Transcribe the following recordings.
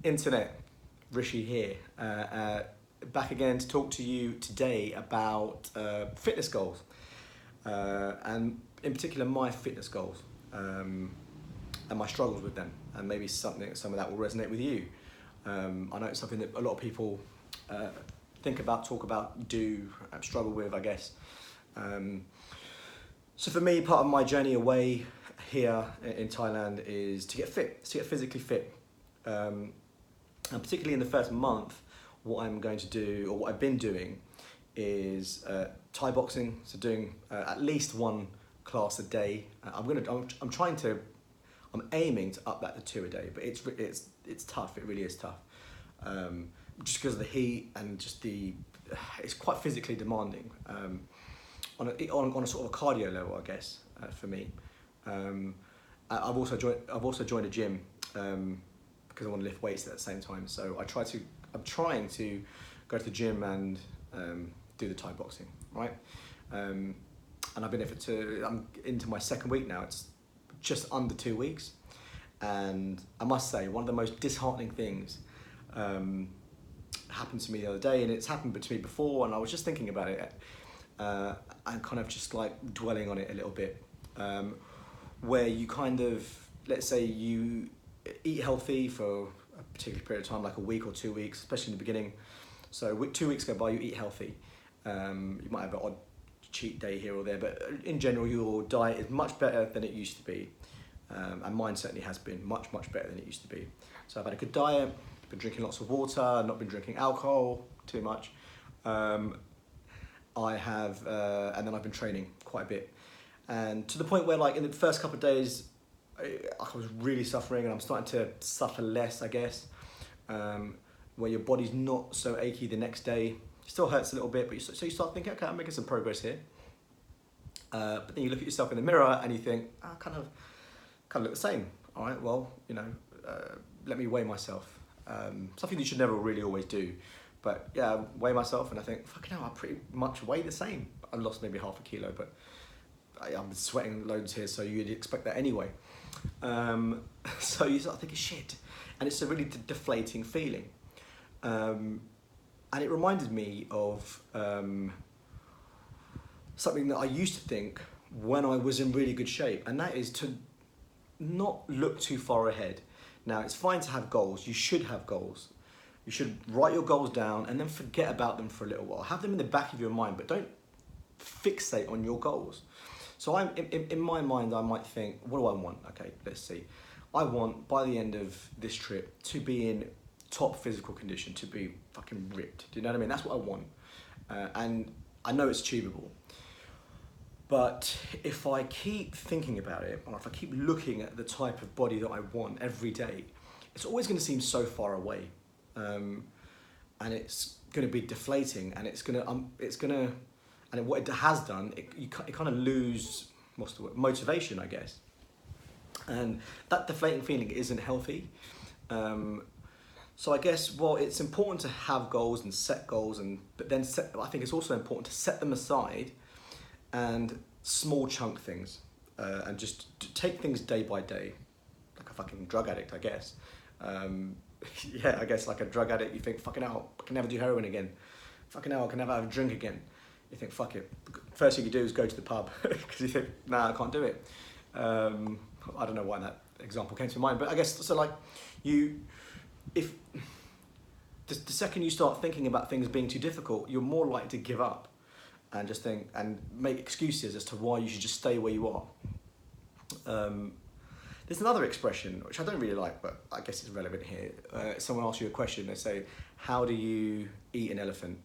Internet, Rishi here, back again to talk to you today about fitness goals, and in particular my fitness goals, and my struggles with them, and maybe some of that will resonate with you. I know it's something that a lot of people think about, talk about, do, struggle with, I guess. So for me, part of my journey away here in Thailand is to get fit, to get physically fit. And particularly in the first month, what I'm going to do, or what I've been doing, is Thai boxing. So doing at least one class a day. I'm aiming to up that to two a day, but it's tough. It really is tough. Just because of the heat and just it's quite physically demanding. On a sort of a cardio level, I guess, for me. I've also joined a gym. Because I want to lift weights at the same time. So I'm trying to go to the gym and do the Thai boxing, right? And I've been I'm into my second week now. It's just under 2 weeks. And I must say, one of the most disheartening things happened to me the other day, and it's happened to me before, and I was just thinking about it, and kind of just like dwelling on it a little bit, where you kind of, let's say you eat healthy for a particular period of time, like a week or 2 weeks, especially in the beginning. So 2 weeks go by, you eat healthy. You might have an odd cheat day here or there, but in general, your diet is much better than it used to be. And mine certainly has been much, much better than it used to be. So I've had a good diet, been drinking lots of water, not been drinking alcohol too much. And then I've been training quite a bit. And to the point where, like, in the first couple of days, I was really suffering, and I'm starting to suffer less, I guess, where your body's not so achy the next day. It still hurts a little bit, but so you start thinking, okay, I'm making some progress here. But then you look at yourself in the mirror and you think, I kind of look the same. All right, well, let me weigh myself. Something you should never really always do. But yeah, I weigh myself and I think, fucking hell, I pretty much weigh the same. I lost maybe half a kilo, but I'm sweating loads here, so you'd expect that anyway. So you start thinking, shit, and it's a really deflating feeling. And it reminded me of something that I used to think when I was in really good shape, and that is to not look too far ahead. Now, it's fine to have goals. You should have goals. You should write your goals down and then forget about them for a little while. Have them in the back of your mind, but don't fixate on your goals. So in my mind, I might think, what do I want? Okay, let's see. I want, by the end of this trip, to be in top physical condition, to be fucking ripped. Do you know what I mean? That's what I want. And I know it's achievable. But if I keep thinking about it, or if I keep looking at the type of body that I want every day, it's always going to seem so far away. And it's going to be deflating, and and what it has done, you kind of lose, what's the word, motivation, I guess. And that deflating feeling isn't healthy. So I guess, well, it's important to have goals and set goals, but then I think it's also important to set them aside and small chunk things, and just take things day by day, like a fucking drug addict, I guess. Yeah, I guess like a drug addict, you think, fucking hell, I can never do heroin again. Fucking hell, I can never have a drink again. You think, fuck it. First thing you do is go to the pub because you think, nah, I can't do it. I don't know why that example came to mind, but I guess, so like, if the second you start thinking about things being too difficult, you're more likely to give up and just think and make excuses as to why you should just stay where you are. There's another expression, which I don't really like, but I guess it's relevant here. Someone asks you a question, they say, how do you eat an elephant?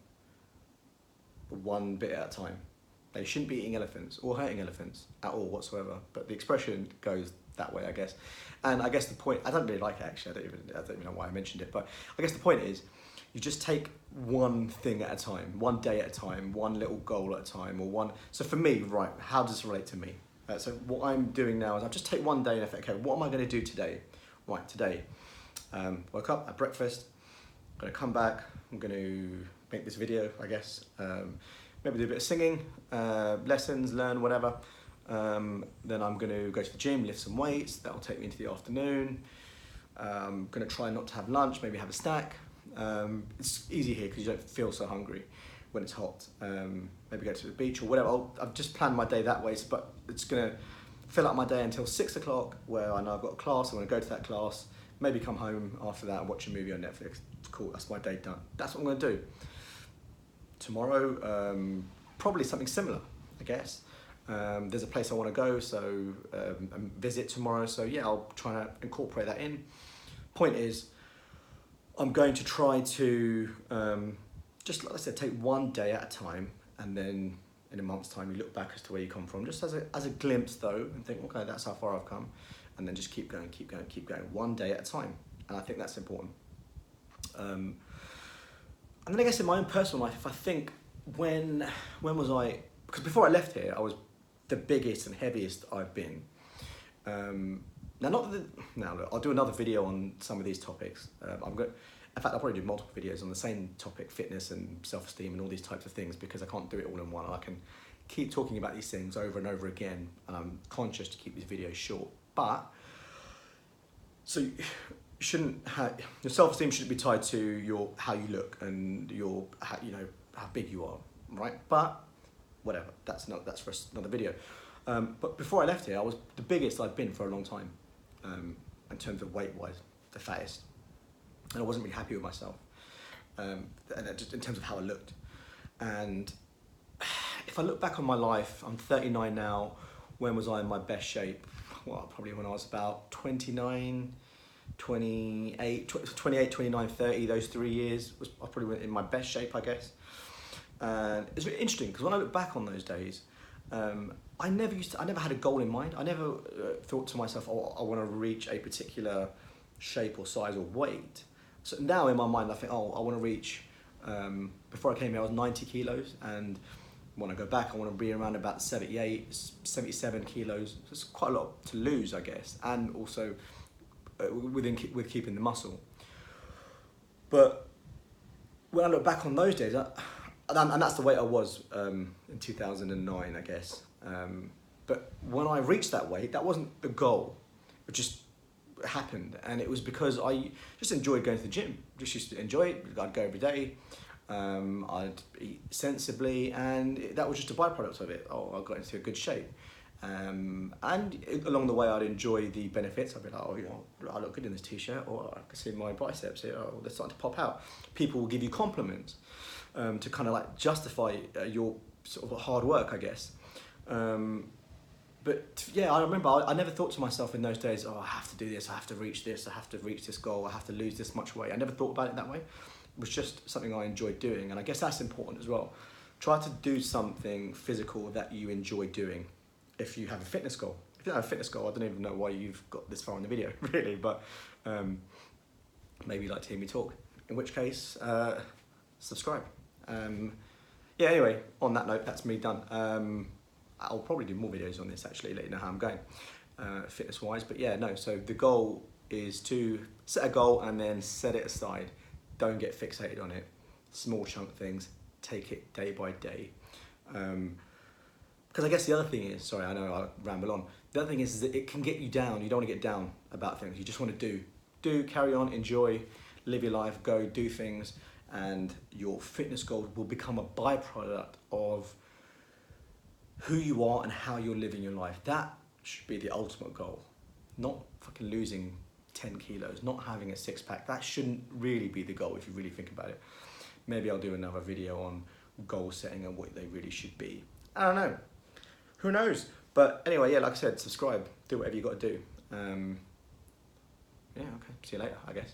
One bit at a time. They shouldn't be eating elephants or hurting elephants at all whatsoever, but the expression goes that way, I guess. And I guess the point, I don't really like it actually, I don't even know why I mentioned it, but I guess the point is, you just take one thing at a time, one day at a time, one little goal at a time, so for me, right, how does this relate to me? So what I'm doing now is I just take one day and I think, okay, what am I going to do today? Right, today, woke up, had breakfast, I'm going to come back, I'm going to make this video, I guess. Maybe do a bit of singing, lessons, learn, whatever. Then I'm going to go to the gym, lift some weights. That'll take me into the afternoon. I'm gonna try not to have lunch, maybe have a snack. It's easy here because you don't feel so hungry when it's hot. Maybe go to the beach or whatever. I've just planned my day that way, but it's gonna fill up my day until 6 o'clock, where I know I've got a class. I'm gonna go to that class, maybe come home after that and watch a movie on Netflix. Cool, that's my day done. That's what I'm gonna do. Tomorrow, probably something similar, I guess. There's a place I want to go, so visit tomorrow. So yeah, I'll try to incorporate that in. Point is, I'm going to try to just, like I said, take one day at a time, and then in a month's time you look back as to where you come from, just as a glimpse though, and think, okay, that's how far I've come, and then just keep going, one day at a time. And I think that's important. And then I guess in my own personal life, if I think, when was I, because before I left here, I was the biggest and heaviest I've been. Now, look, I'll do another video on some of these topics. In fact, I'll probably do multiple videos on the same topic, fitness and self-esteem and all these types of things, because I can't do it all in one. I can keep talking about these things over and over again, and I'm conscious to keep these videos short. But, so you shouldn't have, your self-esteem shouldn't be tied to how you look and how big you are, right? But whatever, that's for another video. But before I left here, I was the biggest I'd been for a long time, in terms of weight-wise, the fattest. And I wasn't really happy with myself, and just in terms of how I looked. And if I look back on my life, I'm 39 now. When was I in my best shape? Well, probably when I was about 28, 29, 30, those 3 years I probably went in my best shape, I guess. And it's really interesting, because when I look back on those days, I never had a goal in mind. I never thought to myself, oh, I want to reach a particular shape or size or weight. So now in my mind, I think, oh, I want to reach, before I came here, I was 90 kilos. And when I go back, I want to be around about 78, 77 kilos. So it's quite a lot to lose, I guess. And also with keeping the muscle. But when I look back on those days, and that's the weight I was in 2009, I guess. But when I reached that weight, that wasn't the goal. It just happened, and it was because I just enjoyed going to the gym. Just used to enjoy it. I'd go every day. I'd eat sensibly, and that was just a byproduct of it. Oh, I got into a good shape. And along the way, I'd enjoy the benefits. I'd be like, oh, I look good in this t-shirt, or I can see my biceps, oh, they're starting to pop out. People will give you compliments to kind of like justify your sort of hard work, I guess. But yeah, I remember I never thought to myself in those days, oh, I have to do this, I have to reach this, I have to reach this goal, I have to lose this much weight. I never thought about it that way. It was just something I enjoyed doing, and I guess that's important as well. Try to do something physical that you enjoy doing if you have a fitness goal. If you don't have a fitness goal, I don't even know why you've got this far in the video, really, but maybe you'd like to hear me talk, in which case, subscribe. Yeah, anyway, on that note, that's me done. I'll probably do more videos on this, actually, let you know how I'm going, fitness-wise. But yeah, no, so the goal is to set a goal and then set it aside. Don't get fixated on it. Small chunk things, take it day by day. Because I guess the other thing is, sorry, I know I ramble on. The other thing is that it can get you down. You don't want to get down about things. You just want to do, carry on, enjoy, live your life, go do things, and your fitness goal will become a byproduct of who you are and how you're living your life. That should be the ultimate goal. Not fucking losing 10 kilos, not having a six-pack. That shouldn't really be the goal if you really think about it. Maybe I'll do another video on goal setting and what they really should be. I don't know. Who knows? But anyway, yeah, like I said, subscribe. Do whatever you got to do. Yeah, okay. See you later, I guess.